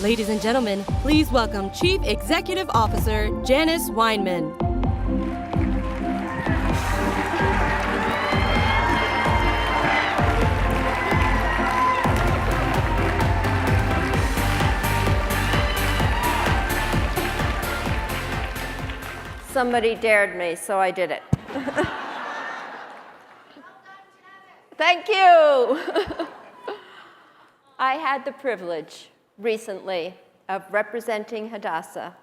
Ladies and gentlemen, please welcome Chief Executive Officer Janice Weinman. Somebody dared me, so I did it. Thank you. I had the privilege recently of representing Hadassah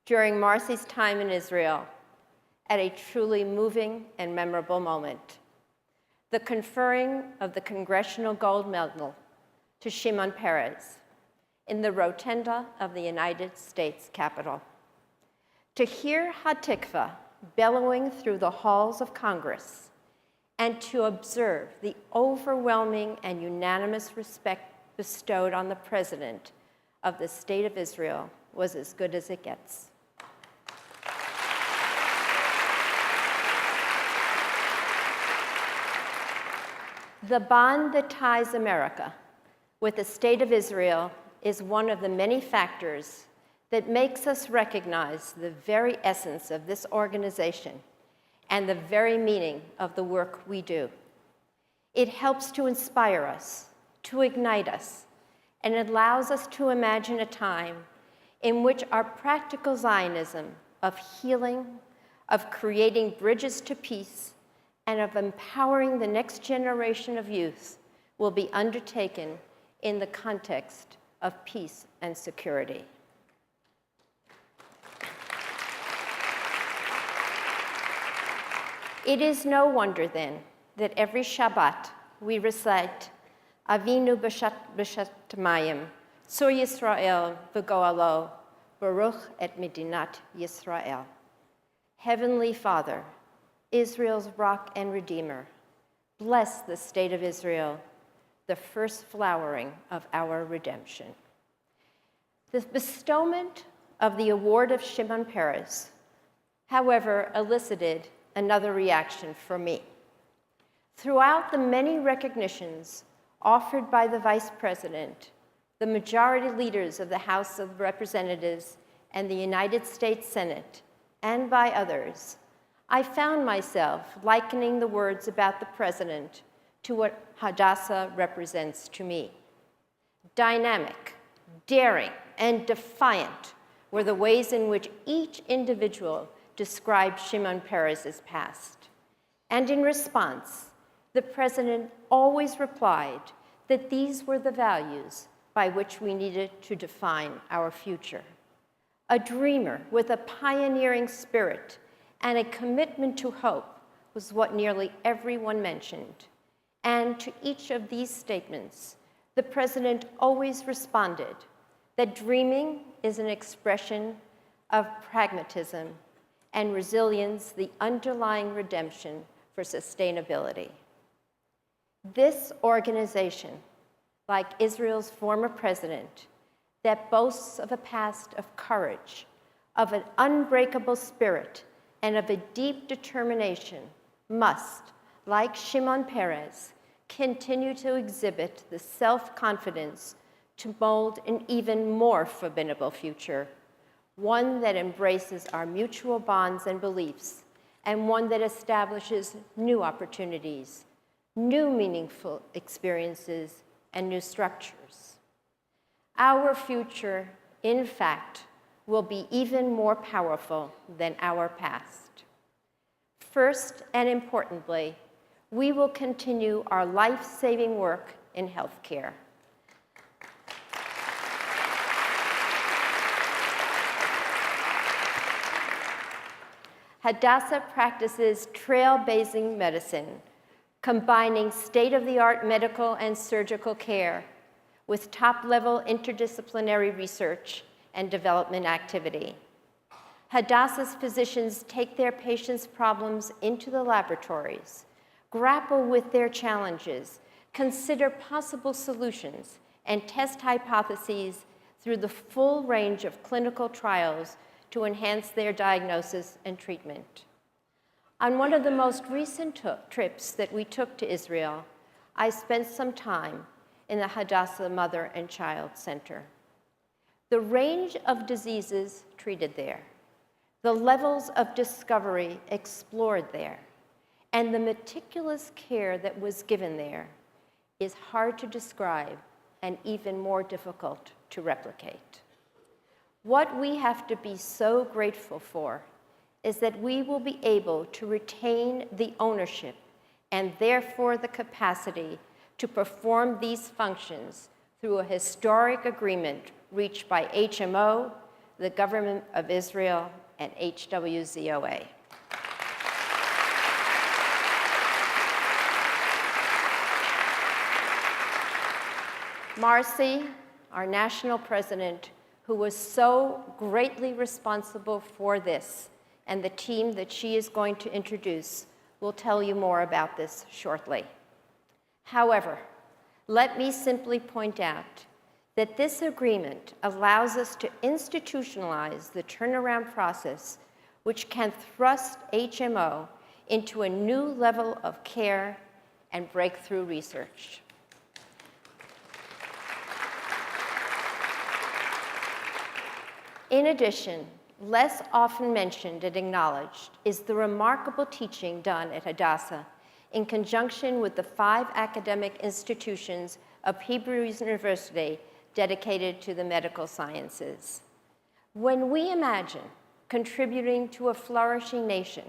during Marcy's time in Israel at a truly moving and memorable moment. The conferring of the Congressional Gold Medal to Shimon Peres in the rotunda of the United States Capitol. To hear Hatikva bellowing through the halls of Congress and to observe the overwhelming and unanimous respect bestowed on the President of the State of Israel was as good as it gets. The bond that ties America with the State of Israel is one of the many factors that makes us recognize the very essence of this organization and the very meaning of the work we do. It helps to inspire us, to ignite us, and it allows us to imagine a time in which our practical Zionism of healing, of creating bridges to peace, and of empowering the next generation of youth will be undertaken in the context of peace and security. It is no wonder, then, that every Shabbat we recite Avinu b'Shamayim, Tzur Yisrael v'Goalo, Baruch et Medinat Yisrael. Heavenly Father, Israel's rock and redeemer, bless the state of Israel, the first flowering of our redemption. The bestowment of the award of Shimon Peres, however, elicited another reaction for me. Throughout the many recognitions offered by the Vice President, the majority leaders of the House of Representatives and the United States Senate, and by others, I found myself likening the words about the President to what Hadassah represents to me. Dynamic, daring, and defiant were the ways in which each individual described Shimon Peres' past. And in response, the President always replied that these were the values by which we needed to define our future. A dreamer with a pioneering spirit and a commitment to hope was what nearly everyone mentioned. And to each of these statements, the President always responded that dreaming is an expression of pragmatism and resilience, the underlying redemption for sustainability. This organization, like Israel's former president, that boasts of a past of courage, of an unbreakable spirit, and of a deep determination, must, like Shimon Peres, continue to exhibit the self-confidence to mold an even more formidable future, one that embraces our mutual bonds and beliefs, and one that establishes new opportunities, new meaningful experiences, and new structures. Our future, in fact, will be even more powerful than our past. First, and importantly, we will continue our life-saving work in healthcare. Hadassah practices trailblazing medicine, combining state-of-the-art medical and surgical care with top-level interdisciplinary research and development activity. Hadassah's physicians take their patients' problems into the laboratories, grapple with their challenges, consider possible solutions, and test hypotheses through the full range of clinical trials to enhance their diagnosis and treatment. On one of the most recent trips that we took to Israel, I spent some time in the Hadassah Mother and Child Center. the range of diseases treated there, the levels of discovery explored there, and the meticulous care that was given there is hard to describe and even more difficult to replicate. What we have to be so grateful for is that we will be able to retain the ownership and therefore the capacity to perform these functions through a historic agreement reached by HMO, the Government of Israel, and HWZOA. Marcy, our national president, who was so greatly responsible for this, and the team that she is going to introduce, will tell you more about this shortly. However, let me simply point out that this agreement allows us to institutionalize the turnaround process, which can thrust HMO into a new level of care and breakthrough research. In addition, less often mentioned and acknowledged is the remarkable teaching done at Hadassah in conjunction with the 5 academic institutions of Hebrew University dedicated to the medical sciences. When we imagine contributing to a flourishing nation,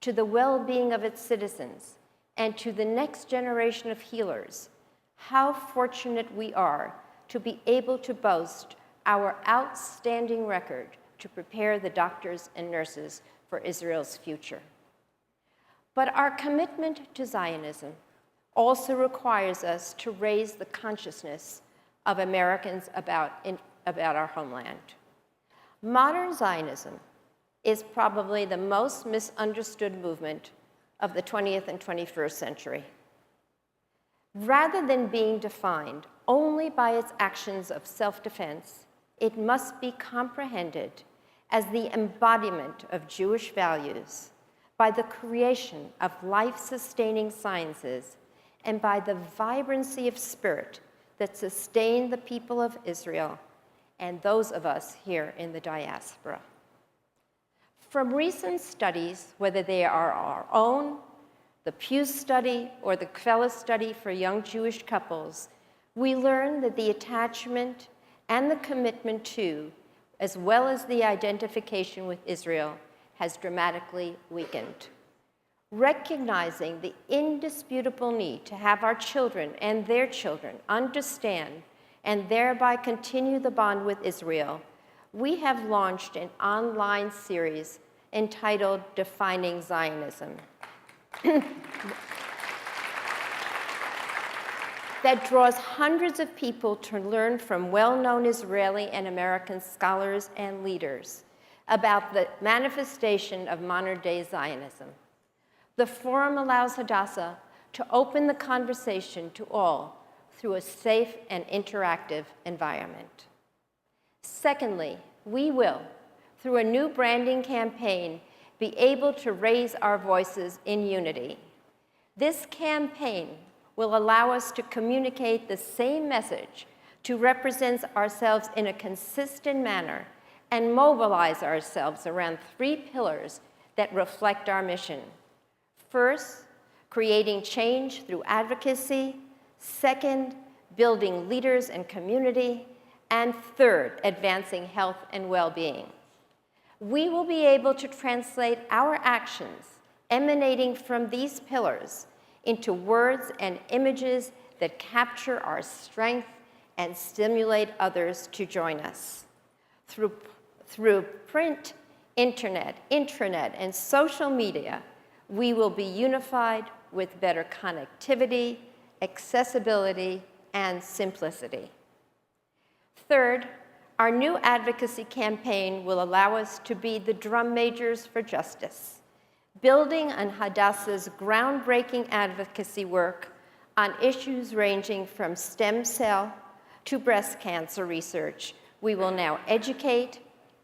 to the well-being of its citizens, and to the next generation of healers, how fortunate we are to be able to boast our outstanding record to prepare the doctors and nurses for Israel's future. But our commitment to Zionism also requires us to raise the consciousness of Americans about our homeland. Modern Zionism is probably the most misunderstood movement of the 20th and 21st century. Rather than being defined only by its actions of self-defense, it must be comprehended as the embodiment of Jewish values, by the creation of life-sustaining sciences, and by the vibrancy of spirit that sustain the people of Israel and those of us here in the diaspora. From recent studies, whether they are our own, the Pew study, or the Kvela study for young Jewish couples, we learn that the attachment and the commitment to, as well as the identification with Israel, has dramatically weakened. Recognizing the indisputable need to have our children and their children understand and thereby continue the bond with Israel, we have launched an online series entitled Defining Zionism that draws hundreds of people to learn from well-known Israeli and American scholars and leaders about the manifestation of modern-day Zionism. The forum allows Hadassah to open the conversation to all through a safe and interactive environment. Secondly, we will, through a new branding campaign, be able to raise our voices in unity. This campaign will allow us to communicate the same message, to represent ourselves in a consistent manner, and mobilize ourselves around 3 pillars that reflect our mission. First, creating change through advocacy. Second, building leaders and community. And third, advancing health and well-being. We will be able to translate our actions emanating from these pillars into words and images that capture our strength and stimulate others to join us. Through print, internet, intranet, and social media, we will be unified with better connectivity, accessibility, and simplicity. Third, our new advocacy campaign will allow us to be the drum majors for justice, building on Hadassah's groundbreaking advocacy work on issues ranging from stem cell to breast cancer research. We will now educate,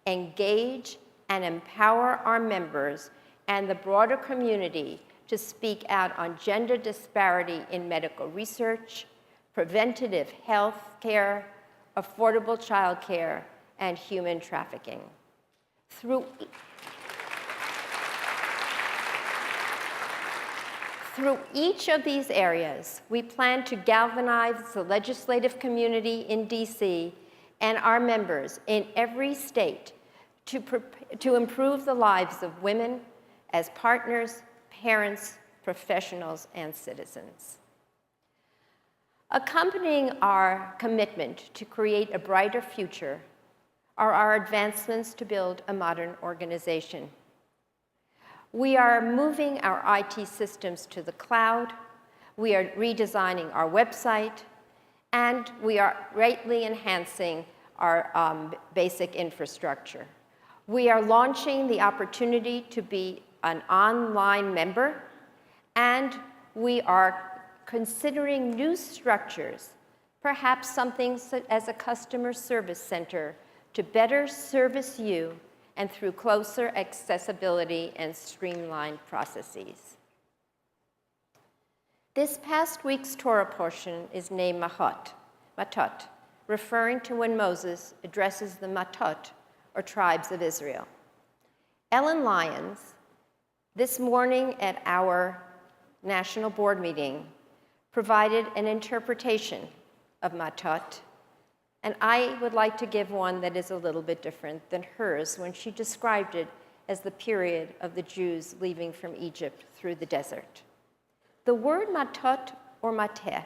engage, and empower our members and the broader community to speak out on gender disparity in medical research, preventative health care, affordable childcare, and human trafficking. Through each of these areas, we plan to galvanize the legislative community in DC and our members in every state to improve the lives of women as partners, parents, professionals, and citizens. Accompanying our commitment to create a brighter future are our advancements to build a modern organization. We are moving our IT systems to the cloud, we are redesigning our website, and we are greatly enhancing our basic infrastructure. We are launching the opportunity to be an online member, and we are considering new structures, perhaps something such as a customer service center to better service you and through closer accessibility and streamlined processes. This past week's Torah portion is named Matot, referring to when Moses addresses the Matot, or tribes of Israel. Ellen Lyons, this morning at our national board meeting, provided an interpretation of Matot, and I would like to give one that is a little bit different than hers when she described it as the period of the Jews leaving from Egypt through the desert. The word matot or mateh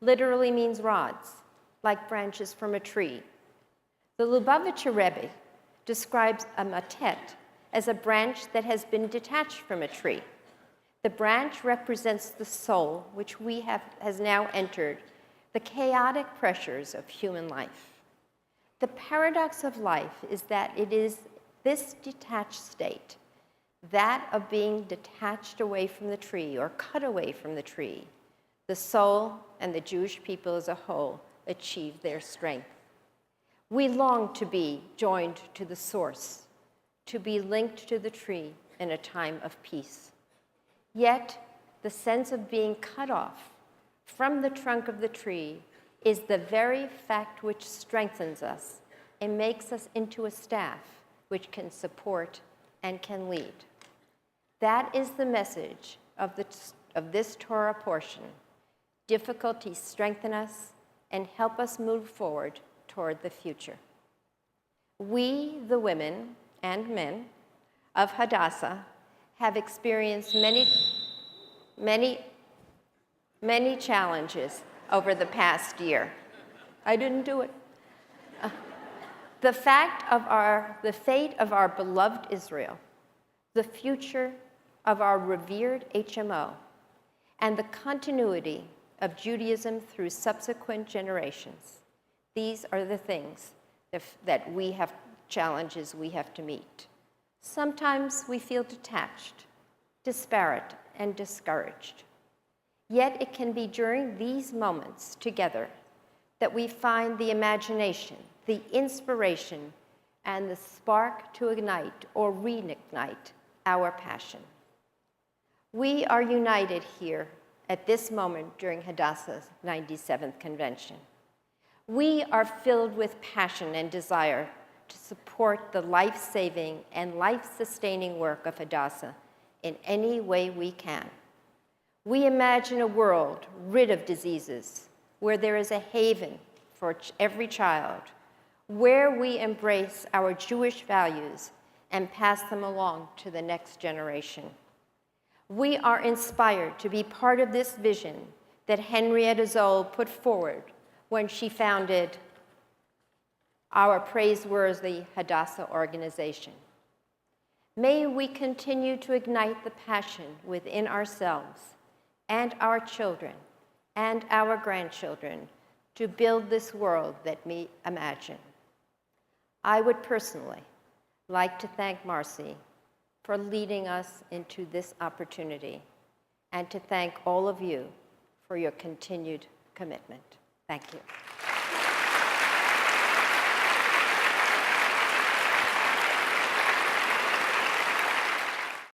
literally means rods, like branches from a tree. The Lubavitcher Rebbe describes a matet as a branch that has been detached from a tree. The branch represents the soul, which has now entered the chaotic pressures of human life. The paradox of life is that it is this detached state, that of being detached away from the tree or cut away from the tree, the soul and the Jewish people as a whole achieve their strength. We long to be joined to the source, to be linked to the tree in a time of peace. Yet, the sense of being cut off from the trunk of the tree is the very fact which strengthens us and makes us into a staff which can support and can lead. That is the message of this Torah portion. Difficulties strengthen us and help us move forward toward the future. We, the women and men of Hadassah, have experienced many challenges over the past year. I didn't do it. The fate of our beloved Israel, the future of our revered HMO, and the continuity of Judaism through subsequent generations. These are the things that we have, challenges we have to meet. Sometimes we feel detached, disparate, and discouraged. Yet it can be during these moments together that we find the imagination, the inspiration, and the spark to ignite or reignite our passion. We are united here at this moment during Hadassah's 97th convention. We are filled with passion and desire to support the life-saving and life-sustaining work of Hadassah in any way we can. We imagine a world rid of diseases, where there is a haven for every child, where we embrace our Jewish values and pass them along to the next generation. We are inspired to be part of this vision that Henrietta Zoll put forward when she founded our praiseworthy Hadassah organization. May we continue to ignite the passion within ourselves and our children and our grandchildren to build this world that we imagine. I would personally like to thank Marcy for leading us into this opportunity and to thank all of you for your continued commitment. Thank you.